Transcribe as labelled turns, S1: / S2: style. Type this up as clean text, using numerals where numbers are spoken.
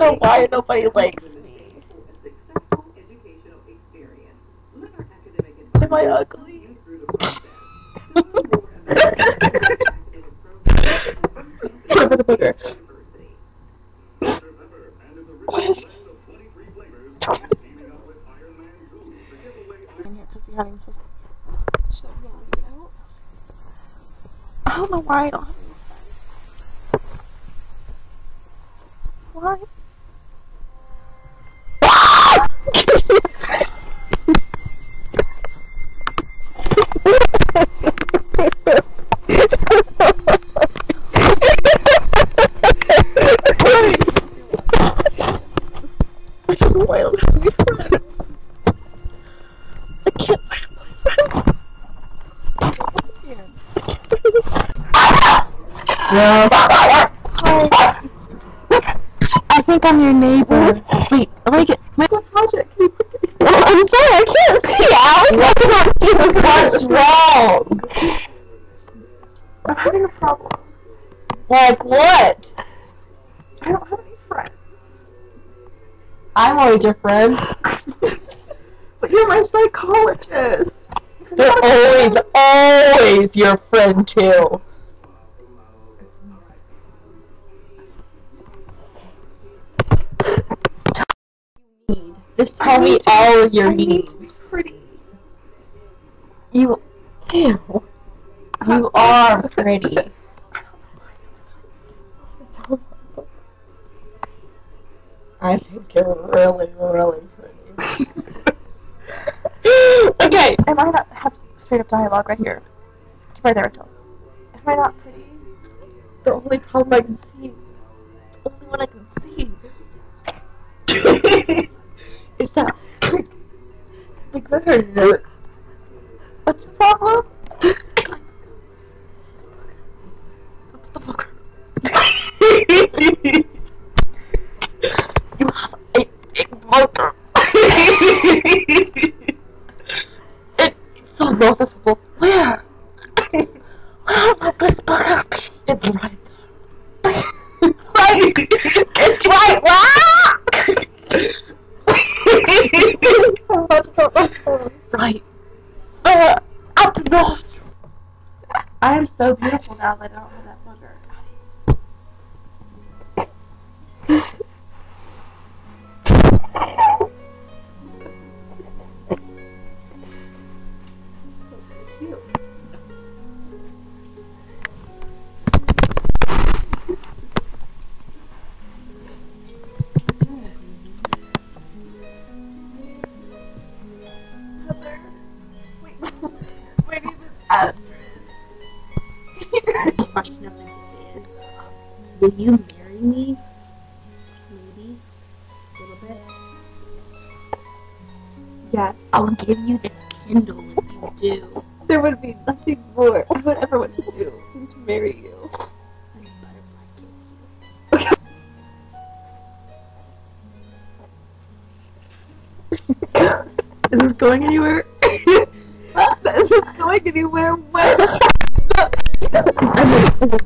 S1: know why nobody likes me. Am I ugly? Over the booger. What is this? Because you're not even supposed to. So long, you know? I don't know why I don't have any friends. Why? I don't know why I don't have any friends. I can't find a boyfriend. Hi. I think I'm your neighbor. Wait, like make a project. I'm sorry, I can't see out. What's wrong? I'm having a problem. Like what? I don't have any friends. I'm always your friend. But you're my psychologist. You're always your friend too. Just tell me all of your needs. Pretty. You are pretty. I think you're really, really pretty. Okay, am I not have straight up dialogue right here? Right there, Rachel. Am I not pretty? The only problem I can see, the only one I can see, is that, like, with her nose. What's the problem? What's the fuck? You have a big booger. It's so noticeable. Where? Where about this booger? It's right there. It's right. It's right. Right. Up the nostril. I am so beautiful now that I don't have that booger. Wait, even ask.
S2: The question of the day is, will you marry me? Maybe. A little bit. Yes, I'll give you the Kindle if you do.
S1: There would be nothing more I would ever want to do than to marry you.
S2: And butterfly kiss you.
S1: Is this going anywhere? Is this going anywhere? What? I mean, is this